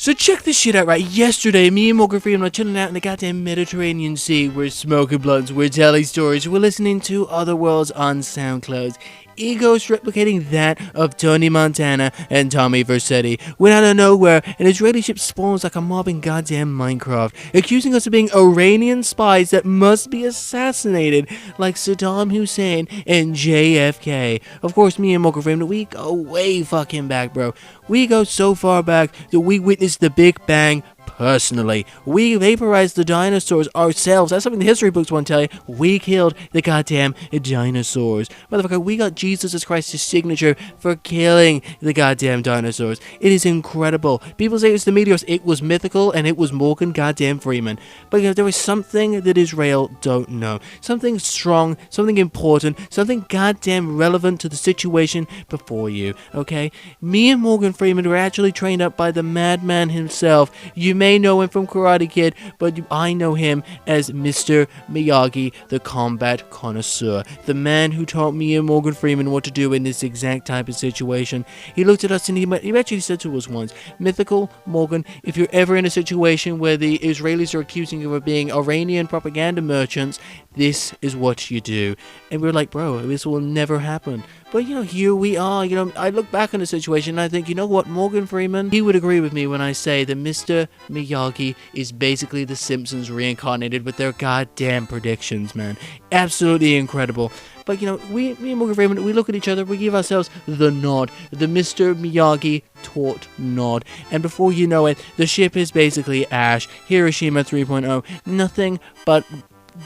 So check this shit out, right? Yesterday, me and Morgan Freeman were chilling out in the goddamn Mediterranean Sea. We're smoking blunts, we're telling stories, we're listening to Other Worlds on SoundCloud. Egos replicating that of Tony Montana and Tommy Vercetti. When out of nowhere, an Israeli ship spawns like a mob in goddamn Minecraft, accusing us of being Iranian spies that must be assassinated, like Saddam Hussein and JFK. Of course, me and Morgan Freeman, we go way fucking back, bro. We go so far back that we witnessed the Big Bang personally. We vaporized the dinosaurs ourselves. That's something the history books won't tell you. We killed the goddamn dinosaurs. Motherfucker, we got Jesus Christ's signature for killing the goddamn dinosaurs. It is incredible. People say it's the meteors. It was Mythical and it was Morgan goddamn Freeman. But there is something that Israel don't know. Something strong, something important, something goddamn relevant to the situation before you. Okay? Me and Morgan Freeman were actually trained up by the madman himself. You may know him from Karate Kid, but I know him as Mr. Miyagi, the combat connoisseur. The man who taught me and Morgan Freeman what to do in this exact type of situation. He looked at us and he actually said to us once, Mythical, Morgan, if you're ever in a situation where the Israelis are accusing you of being Iranian propaganda merchants, this is what you do. And we're like, bro, this will never happen. But, here we are. I look back on the situation and I think, you know what, Morgan Freeman, he would agree with me when I say that Mr. Miyagi is basically the Simpsons reincarnated with their goddamn predictions, man. Absolutely incredible. But, me and Morgan Freeman, we look at each other, we give ourselves the nod. The Mr. Miyagi taught nod. And before you know it, the ship is basically ash. Hiroshima 3.0. Nothing but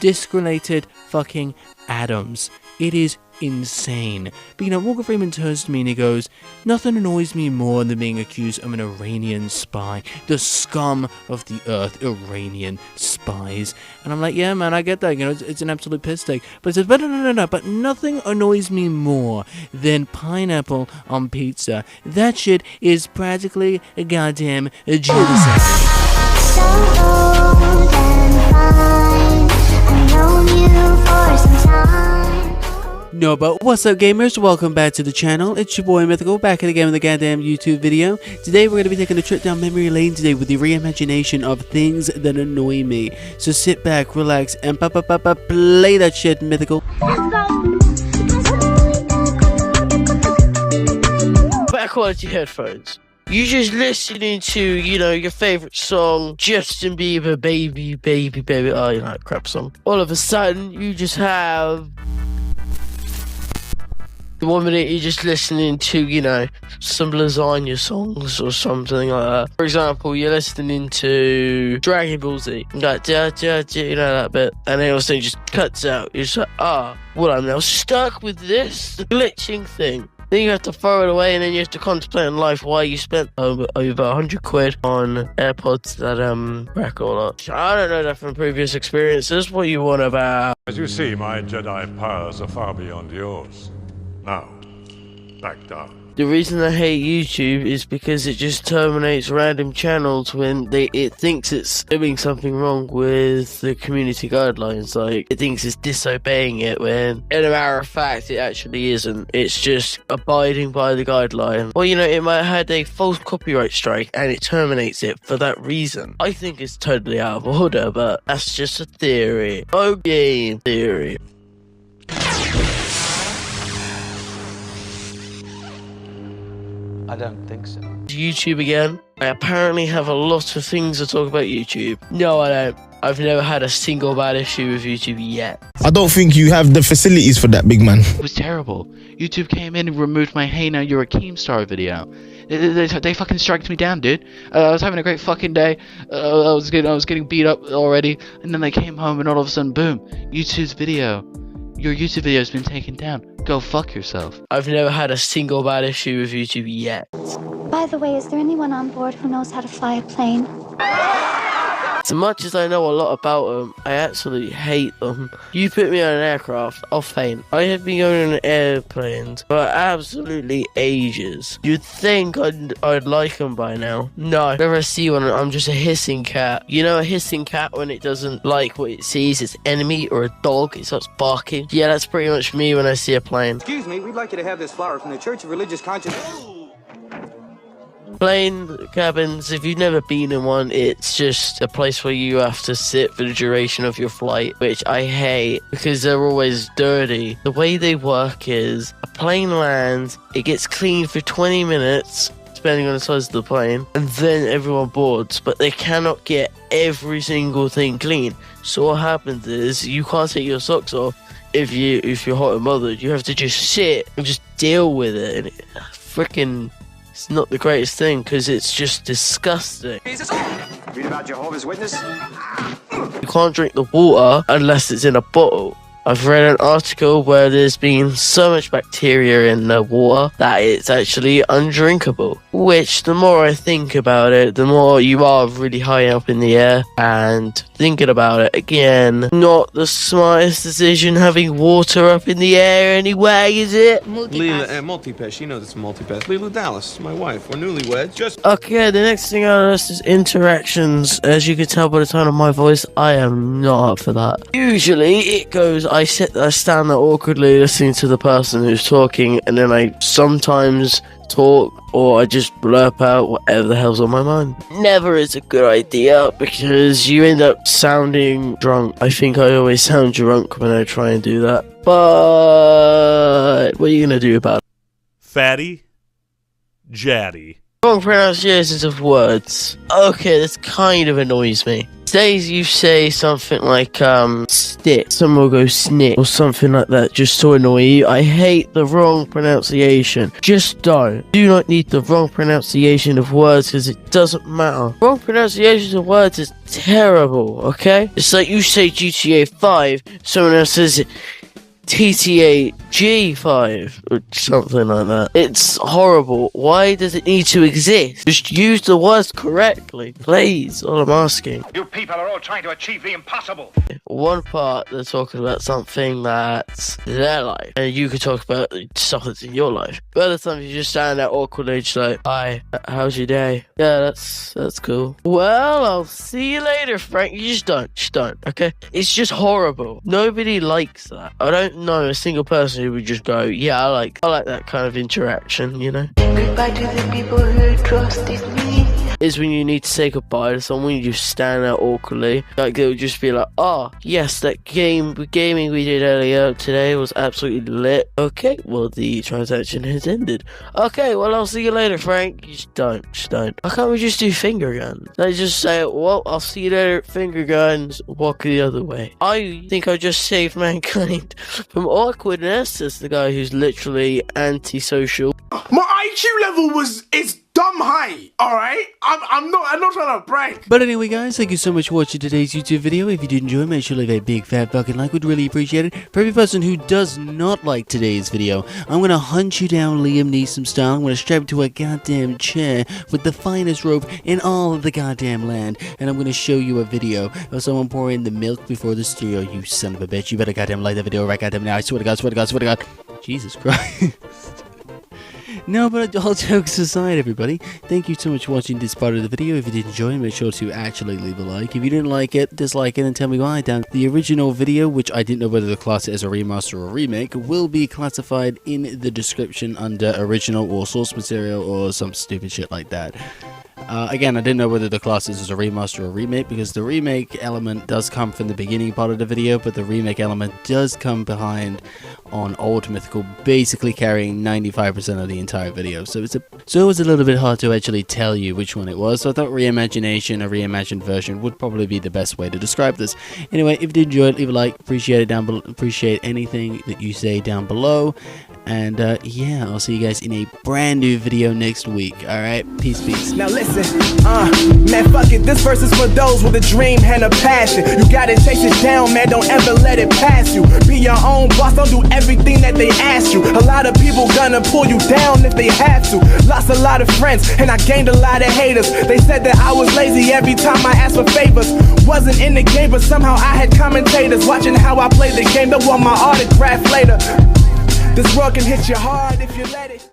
disgregated fucking atoms. It is insane. But Morgan Freeman turns to me and he goes, nothing annoys me more than being accused of an Iranian spy. The scum of the earth, Iranian spies. And I'm like, yeah, man, I get that. It's an absolute piss take. But it says, but no. But nothing annoys me more than pineapple on pizza. That shit is practically a goddamn genocide. So old and fine. I've known you for some time. No, but what's up, gamers? Welcome back to the channel. It's your boy Mythical, back again with a goddamn YouTube video. Today we're going to be taking a trip down memory lane today with the reimagination of things that annoy me. So sit back, relax, and play that shit, Mythical. Better quality headphones. You just listening to, your favorite song, Justin Bieber, baby, oh, crap song. All of a sudden, you just have... 1 minute you're just listening to, some lasagna songs or something like that. For example, you're listening to Dragon Ball Z, like, that bit, and then also just cuts out. You're just like, well, I'm now stuck with this glitching thing. Then you have to throw it away, and then you have to contemplate on life why you spent over 100 quid on AirPods that crack all up. I don't know that from previous experiences. What you want about? As you see, my Jedi powers are far beyond yours. Now, back down. The reason I hate YouTube is because it just terminates random channels when it thinks it's doing something wrong with the community guidelines. Like, it thinks it's disobeying it when, in a matter of fact, it actually isn't. It's just abiding by the guideline. Well, it might have had a false copyright strike and it terminates it for that reason. I think it's totally out of order, but that's just a theory. Oh, game theory. I don't think so. YouTube again. I apparently have a lot of things to talk about YouTube. No, I don't. I've never had a single bad issue with YouTube yet. I don't think you have the facilities for that, big man. It was terrible. YouTube came in and removed my "Hey Now You're a Keemstar" video. They fucking striked me down, dude. I was having a great fucking day. I was getting beat up already, and then they came home and all of a sudden, boom! Your YouTube video has been taken down. Go fuck yourself. I've never had a single bad issue with YouTube yet. By the way, is there anyone on board who knows how to fly a plane? As much as I know a lot about them, I absolutely hate them. You put me on an aircraft, I'll faint. I have been going on airplanes for absolutely ages. You'd think I'd like them by now. No, whenever I see one, I'm just a hissing cat. You know a hissing cat when it doesn't like what it sees, its enemy, or a dog, it starts barking? Yeah, that's pretty much me when I see a plane. Excuse me, we'd like you to have this flower from the Church of Religious Conscience. Plane cabins, if you've never been in one, it's just a place where you have to sit for the duration of your flight, which I hate because they're always dirty. The way they work is a plane lands, it gets cleaned for 20 minutes, depending on the size of the plane, and then everyone boards, but they cannot get every single thing clean. So what happens is you can't take your socks off if you're hot and bothered. You have to just sit and just deal with it, and it's not the greatest thing because it's just disgusting. Read about Jehovah's Witness? You can't drink the water unless it's in a bottle. I've read an article where there's been so much bacteria in the water that it's actually undrinkable. Which, the more I think about it, the more you are really high up in the air. And thinking about it again, not the smartest decision having water up in the air anyway, is it? Leela and Multipass, you know this is Multipass. Leela Dallas, my wife. We're newlyweds. Just Okay, the next thing on the list is interactions. As you can tell by the tone of my voice, I am not up for that. Usually it goes, I stand there awkwardly listening to the person who's talking, and then I sometimes talk or I just blurp out whatever the hell's on my mind. Never is a good idea because you end up sounding drunk. I think I always sound drunk when I try and do that. But what are you gonna do about it? Fatty. Jaddy. Wrong pronunciations of words. Okay, this kind of annoys me. Say you say something like stick, someone will go snick or something like that just to annoy you. I hate the wrong pronunciation. Just don't. Do not need the wrong pronunciation of words because it doesn't matter. Wrong pronunciation of words is terrible, okay? It's like you say GTA 5, someone else says it TTA G5 or something like that. It's horrible. Why does it need to exist? Just use the words correctly, please. All I'm asking. You people are all trying to achieve the impossible. One part they're talking about something that's their life, and you could talk about stuff that's in your life. But other times you just stand there awkwardly, just like, "Hi, how's your day?" Yeah, that's cool. Well, I'll see you later, Frank. You just don't, okay? It's just horrible. Nobody likes that. I don't know a single person who would just go, yeah, I like that kind of interaction, you know? Goodbye to the people who trusted me. Is when you need to say goodbye to someone, you just stand there awkwardly. Like, they'll just be like, oh, yes, that gaming we did earlier today was absolutely lit. Okay, well, the transaction has ended. Okay, well, I'll see you later, Frank. You just don't. Why can't we just do finger guns? They just say, well, I'll see you later, finger guns, walk the other way. I think I just saved mankind from awkwardness. As the guy who's literally antisocial. My IQ level is dumb high, alright? I'm not trying to brag. But anyway, guys, thank you so much for watching today's YouTube video. If you did enjoy, make sure to leave a big fat fucking like. We'd really appreciate it. For every person who does not like today's video, I'm gonna hunt you down Liam Neeson style. I'm gonna strap you to a goddamn chair with the finest rope in all of the goddamn land, and I'm gonna show you a video of someone pouring the milk before the stereo. You son of a bitch! You better goddamn like that video right goddamn now. I swear to God. Jesus Christ. No, but all jokes aside, everybody, thank you so much for watching this part of the video. If you did enjoy, make sure to actually leave a like. If you didn't like it, dislike it, and tell me why. Down the original video, which I didn't know whether to class it as a remaster or a remake, will be classified in the description under original or source material or some stupid shit like that. Again, I didn't know whether the class is a remaster or a remake, because the remake element does come from the beginning part of the video, but the remake element does come behind on old Mythical, basically carrying 95% of the entire video. So it was a little bit hard to actually tell you which one it was, so I thought reimagination, a reimagined version, would probably be the best way to describe this. Anyway, if you did enjoy it, leave a like, appreciate it down below, appreciate anything that you say down below, and yeah, I'll see you guys in a brand new video next week. Alright, peace. Now listen, man, fuck it. This verse is for those with a dream and a passion. You gotta chase it down, man. Don't ever let it pass you. Be your own boss. Don't do everything that they ask you. A lot of people gonna pull you down if they have to. Lost a lot of friends and I gained a lot of haters. They said that I was lazy every time I asked for favors. Wasn't in the game, but somehow I had commentators watching how I played the game. They want my autograph later. This world can hit you hard if you let it.